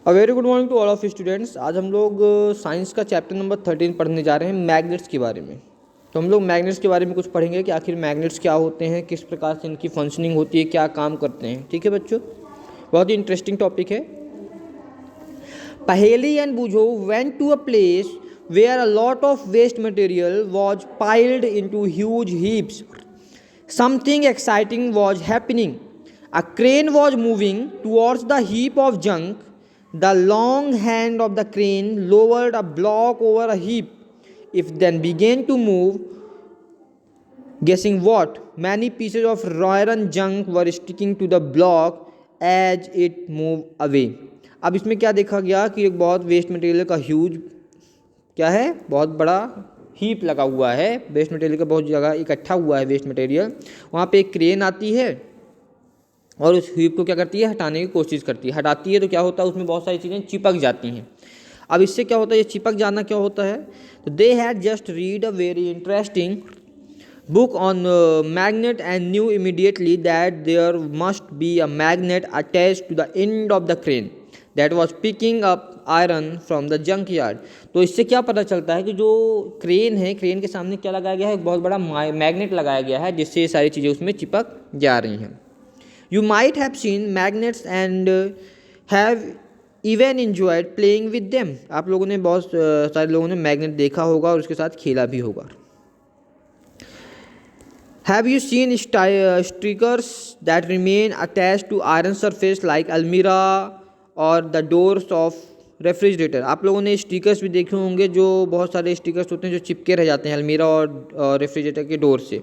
A very good morning to all of students. आज हम लोग साइंस का चैप्टर नंबर 13 पढ़ने जा रहे हैं, मैग्नेट्स के बारे में। तो हम लोग मैग्नेट्स के बारे में कुछ पढ़ेंगे कि आखिर मैग्नेट्स क्या होते हैं, किस प्रकार से इनकी फंक्शनिंग होती है, क्या काम करते हैं। ठीक है बच्चों, बहुत ही इंटरेस्टिंग टॉपिक है। Paheli and Boojho went to a place where a lot of waste material was piled into huge heaps. Something exciting was happening. A crane was moving towards the heap of junk. The long hand of the crane lowered a block over a heap. It then began to move. Guessing what? Many pieces of iron junk were sticking to the block as it moved away. अब इसमें क्या देखा गया कि एक बहुत waste material का huge क्या है, बहुत बड़ा हीप लगा हुआ है, वेस्ट मटेरियल का बहुत जगह इकट्ठा हुआ है वेस्ट मटेरियल। वहाँ पे एक क्रेन आती है और उस हीप को क्या करती है, हटाने की कोशिश करती है। हटाती है तो क्या होता है, उसमें बहुत सारी चीज़ें चिपक जाती हैं। अब इससे क्या होता है, ये चिपक जाना क्या होता है, तो they had just read a very interesting book on magnet and knew immediately that there must be a magnet attached to the end of the crane that was picking up iron from the junkyard. तो इससे क्या पता चलता है कि जो crane है, crane के सामने क्या लगाया गया है, एक बहुत बड़ा मैग्नेट लगाया गया है जिससे ये सारी चीज़ें उसमें चिपक जा रही हैं. You might have seen magnets and have even enjoyed playing with them. आप लोगों ने बहुत सारे लोगों ने मैग्नेट देखा होगा और उसके साथ खेला भी होगा. Have you seen stickers that remain attached to iron surface like almirah or the doors of refrigerator? आप लोगों ने स्टिकर्स भी देखे होंगे, जो बहुत सारे स्टिकर्स होते हैं जो चिपके रह जाते हैं अलमीरा और रेफ्रिजरेटर के डोर से.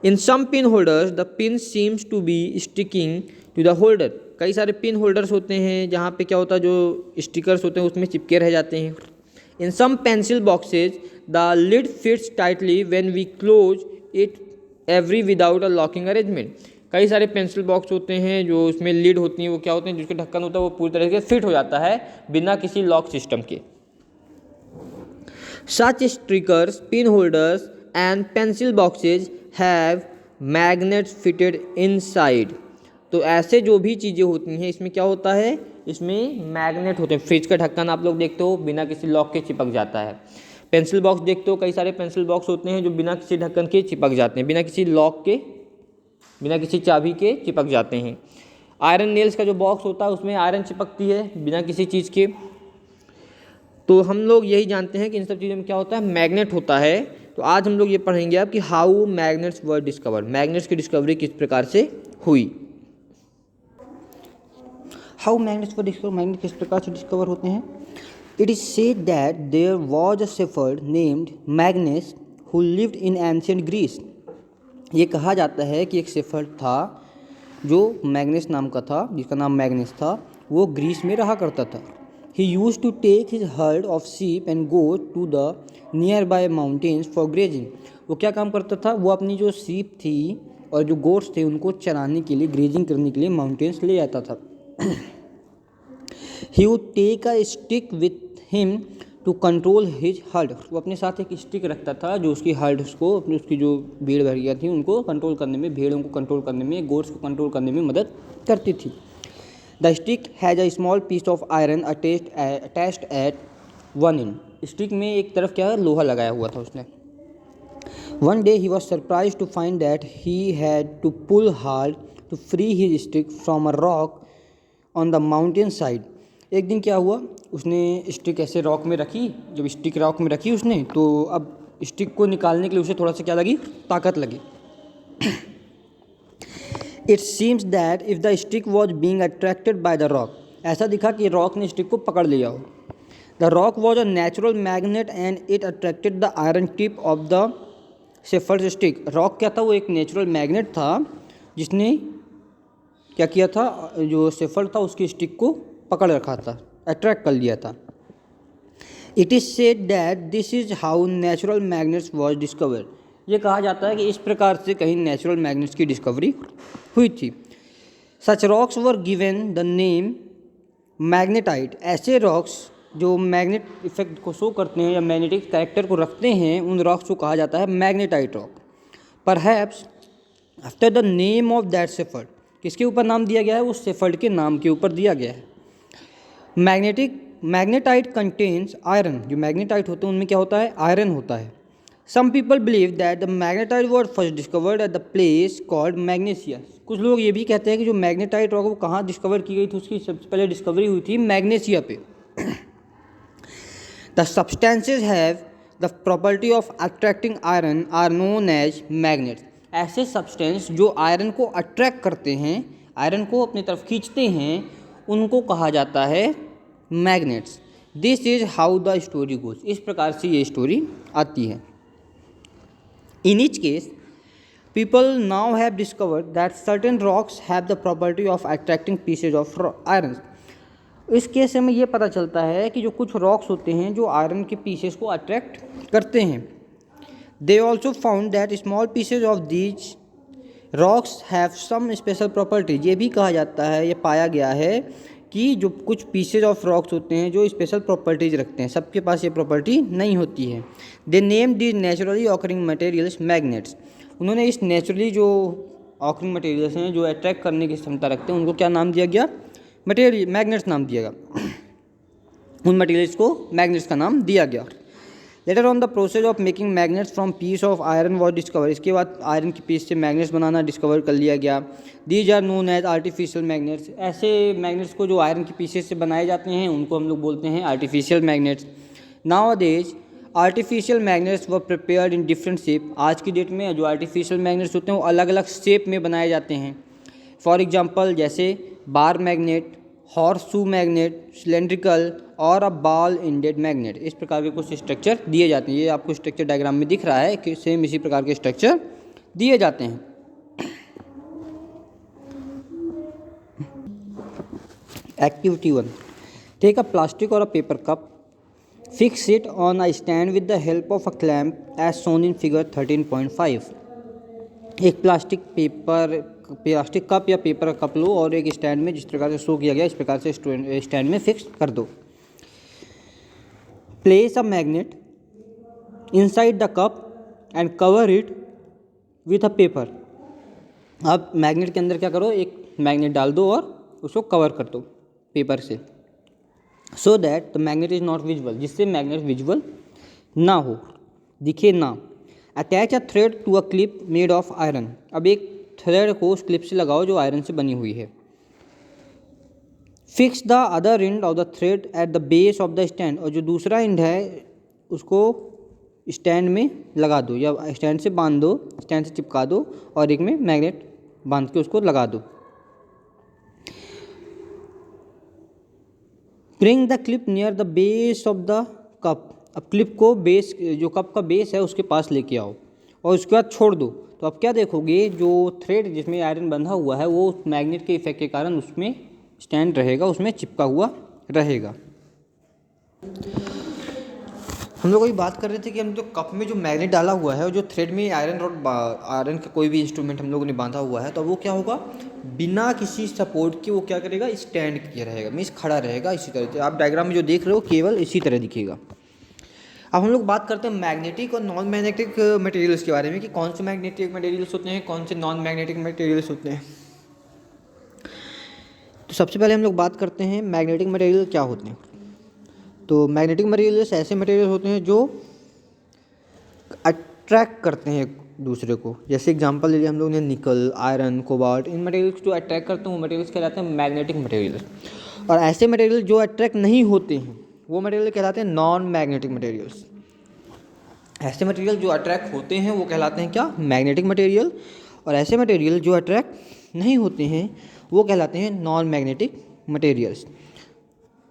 In some pin holders the pin seems to be sticking to the holder. कई सारे पिन होल्डर्स होते हैं जहाँ पे क्या होता है, जो स्टिकर्स होते हैं उसमें चिपके रह जाते हैं. In some pencil boxes the lid fits tightly when we close it every without a locking arrangement. कई सारे पेंसिल बॉक्स होते हैं जो उसमें लिड होती हैं, वो क्या होते हैं, जिसके ढक्कन होता है वो पूरी तरह से फिट हो जाता है बिना किसी लॉक सिस्टम के. Such stickers, pin holders and pencil boxes have magnets fitted inside. तो ऐसे जो भी चीज़ें होती हैं इसमें क्या होता है, इसमें मैग्नेट होते हैं. फ्रिज का ढक्कन आप लोग देखते हो बिना किसी लॉक के चिपक जाता है. पेंसिल बॉक्स देखते हो, कई सारे पेंसिल बॉक्स होते हैं जो बिना किसी ढक्कन के चिपक जाते हैं, बिना किसी लॉक के, बिना किसी चाबी के चिपक जाते हैं. आयरन नेल्स का जो बॉक्स होता है उसमें आयरन चिपकती है बिना किसी चीज़ के. तो हम लोग यही जानते हैं कि इन सब चीज़ों में क्या होता है, मैग्नेट होता है. तो आज हम लोग ये पढ़ेंगे आप कि how magnets were discovered, magnets की डिस्कवरी किस प्रकार से हुई. How magnets were discover, magnet किस प्रकार से डिस्कवर होते हैं. It is said that there was a shepherd named Magnus who lived in ancient Greece. ये कहा जाता है कि एक शेफर्ड था जो मैग्नस नाम का था, जिसका नाम मैग्नस था, वो ग्रीस में रहा करता था. He used to take his herd of sheep and goats to the nearby mountains for grazing. वो क्या काम करता था, वो अपनी जो sheep थी और जो goats थे उनको चराने के लिए, ग्रेजिंग करने के लिए माउंटेन्स ले जाता था. He would take a stick with him to control his herd. वो अपने साथ एक स्टिक रखता था जो उसकी हर्ड्स को, अपनी उसकी जो भेड़ बकरियाँ थी उनको कंट्रोल करने में, भेड़ों को कंट्रोल करने में, गोट्स को कंट्रोल करने में मदद करती थी. The stick has a small piece of iron attached at one end. Stick में एक तरफ क्या है, लोहा लगाया हुआ था उसने. One day he was surprise to find that he had to pull hard to free his stick from a rock on the mountain side. एक दिन क्या हुआ, उसने स्टिक ऐसे रॉक में रखी. जब स्टिक रॉक में रखी उसने, तो अब स्टिक को निकालने के लिए उसे थोड़ा सा क्या लगी, ताकत लगी. It seems that if the stick was being attracted by the rock, ऐसा दिखा कि रॉक ने स्टिक को पकड़ लिया हो. The rock was a natural magnet and it attracted the iron tip of the shepherd stick. Rock क्या था, वो एक नेचुरल मैग्नेट था जिसने क्या किया था, जो शेफर्ड था उसकी स्टिक को पकड़ रखा था, अट्रैक्ट कर लिया था. It is said that this is how natural magnets was discovered. ये कहा जाता है कि इस प्रकार से कहीं नेचुरल मैग्नेट्स की डिस्कवरी हुई थी. Such rocks were given the name magnetite. ऐसे रॉक्स जो मैग्नेट इफेक्ट को शो करते हैं या मैग्नेटिक कैरेक्टर को रखते हैं, उन रॉक्स को कहा जाता है magnetite rock. Perhaps after the name of that shepherd. किसके ऊपर नाम दिया गया है, उस शेफर्ड के नाम के ऊपर दिया गया है. मैग्नेटाइट कंटेन्स आयरन, जो मैग्नेटाइट होते हैं उनमें क्या होता है, आयरन होता है। Some people believe that the magnetite was first discovered at the place called Magnesia. कुछ लोग ये भी कहते हैं कि जो मैग्नेटाइट रॉक वो कहाँ डिस्कवर की गई थी, उसकी सबसे पहले डिस्कवरी हुई थी मैग्नेशिया पे। The substances have the property of attracting iron are known as magnets. ऐसे सब्सटेंस जो आयरन को अट्रैक्ट करते हैं, आयरन को अपनी तरफ खींचते हैं, उनको कहा जाता है magnets. This is how the story goes. इस प्रकार से ये स्टोरी आती है। In each case people now have discovered that certain rocks have the property of attracting pieces of iron। इस केस से हमें ये पता चलता है कि जो कुछ रॉक्स होते हैं जो आयरन के पीसेस को अट्रैक्ट करते हैं। They also found that small pieces of these rocks have some special properties. ये भी कहा जाता है, ये पाया गया है कि जो कुछ पीसेज ऑफ रॉक्स होते हैं जो स्पेशल प्रॉपर्टीज रखते हैं, सबके पास ये प्रॉपर्टी नहीं होती है। They name these naturally occurring materials magnets. उन्होंने इस नेचुरली जो ऑकरिंग मटेरियल्स हैं जो अट्रैक्ट करने की क्षमता रखते हैं उनको क्या नाम दिया गया, मैग्नेट्स नाम दिया गया। उन मटेरियल्स को मैग्नेट्स का नाम दिया गया। Later on the process of making magnets from piece of iron was discover. इसके बाद आयरन की पीस से मैग्नेट्स बनाना डिस्कवर कर लिया गया। These are known as artificial magnets. ऐसे मैग्नेट्स को जो आयरन की पीसेस से बनाए जाते हैं उनको हम लोग बोलते हैं artificial magnets. Nowadays artificial magnets were prepared in different shape. आज की डेट में जो आर्टिफिशियल मैग्नेट्स होते हैं वो अलग अलग शेप में बनाए जाते हैं। फॉर एग्जांपल जैसे bar magnet, horse shoe magnet, cylindrical और अ बॉल एंडेड मैग्नेट। इस प्रकार के कुछ स्ट्रक्चर दिए जाते हैं। ये आपको स्ट्रक्चर डायग्राम में दिख रहा है कि सेम इसी प्रकार के स्ट्रक्चर दिए जाते हैं। एक्टिविटी 1, टेक अ प्लास्टिक और a paper cup, fix it on a stand with the help of a clamp as shown in figure 13.5। एक प्लास्टिक कप या पेपर कप लो और एक स्टैंड में जिस प्रकार से शो किया गया इस प्रकार से स्टैंड में फिक्स कर दो। Place a magnet inside the cup and cover it with a paper. अब मैग्नेट के अंदर क्या करो, एक मैग्नेट डाल दो और उसको कवर कर दो पेपर से, so that the magnet is not visible, जिससे मैग्नेट विजिबल ना हो, दिखे ना। Attach a thread to a clip made of iron. अब एक थ्रेड को उस क्लिप से लगाओ जो आयरन से बनी हुई है। Fix the other end of the thread at the base of the stand. और जो दूसरा एंड है उसको स्टैंड में लगा दो या स्टैंड से बांध दो, स्टैंड से चिपका दो और एक में मैग्नेट बांध के उसको लगा दो। Bring the clip near the base of the cup. अब क्लिप को बेस, जो कप का बेस है उसके पास लेके आओ और उसके बाद छोड़ दो। तो अब क्या देखोगे, जो थ्रेड जिसमें आयरन बंधा हुआ है वो मैग्नेट के इफेक्ट के कारण उसमें स्टैंड रहेगा, उसमें चिपका हुआ रहेगा। हम लोग अभी बात कर रहे थे कि हम जो कप में जो मैग्नेट डाला हुआ है और जो थ्रेड में आयरन रॉड, आयरन का कोई भी इंस्ट्रूमेंट हम लोगों ने बांधा हुआ है, तो वो क्या होगा, बिना किसी सपोर्ट के वो क्या करेगा, स्टैंड किया रहेगा, मीन्स खड़ा रहेगा। इसी तरह से आप डायग्राम में जो देख रहे हो केवल इसी तरह दिखेगा। अब हम लोग बात करते हैं मैग्नेटिक और नॉन मैग्नेटिक मटेरियल्स के बारे में कि कौन से मैग्नेटिक मटेरियल्स होते हैं, कौन से नॉन मैग्नेटिक मटेरियल्स होते हैं। तो सबसे पहले हम लोग बात करते हैं मैग्नेटिक मटेरियल क्या होते हैं। तो मैग्नेटिक मटेरियल्स ऐसे मटेरियल होते हैं जो अट्रैक्ट करते हैं दूसरे को। जैसे एग्जांपल ले लिया हम लोग ने निकल, आयरन, कोबाल्ट, इन मटेरियल्स जो अट्रैक्ट करते हैं वो मटेरियल्स कहलाते हैं मैग्नेटिक मटेरियल्स। और ऐसे मटेरियल जो अट्रैक्ट नहीं होते हैं वो मटेरियल कहलाते हैं नॉन मैग्नेटिक मटेरियल्स। ऐसे मटेरियल जो अट्रैक्ट होते हैं वो कहलाते हैं क्या, मैग्नेटिक मटेरियल। और ऐसे मटेरियल जो अट्रैक्ट नहीं होते हैं वो कहलाते हैं नॉन मैग्नेटिक मटेरियल्स।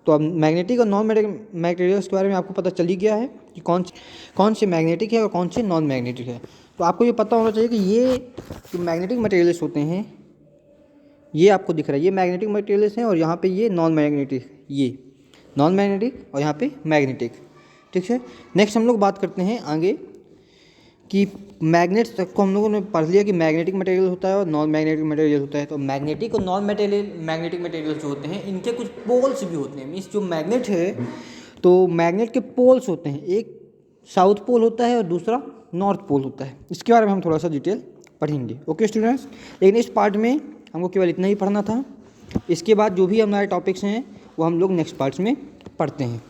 तो अब मैग्नेटिक और नॉन मैग्नेटिक मटेरियल्स के बारे में आपको पता चल ही गया है कि कौन से मैग्नेटिक है और कौन से नॉन मैग्नेटिक है। तो आपको ये पता होना चाहिए कि ये जो मैग्नेटिक मटेरियल्स होते हैं, ये आपको दिख रहा है, ये मैग्नेटिक मटेरियल्स हैं और यहाँ पे ये नॉन मैग्नेटिक, ये नॉन मैग्नेटिक और यहाँ पे मैग्नेटिक। ठीक है, नेक्स्ट हम लोग बात करते हैं आगे कि मैग्नेट्स को हम लोगों ने पढ़ लिया कि मैग्नेटिक मटेरियल होता है और नॉन मैग्नेटिक मटेरियल होता है। तो मैग्नेटिक और नॉन मैग्नेटिक मटेरियल जो होते हैं इनके कुछ पोल्स भी होते हैं। मीन्स जो मैग्नेट है तो मैग्नेट के पोल्स होते हैं, एक साउथ पोल होता है और दूसरा नॉर्थ पोल होता है। इसके बारे में हम थोड़ा सा डिटेल पढ़ेंगे। ओके स्टूडेंट्स, लेकिन इस पार्ट में हमको केवल इतना ही पढ़ना था। इसके बाद जो भी हमारे टॉपिक्स हैं वो हम लोग नेक्स्ट पार्ट्स में पढ़ते हैं।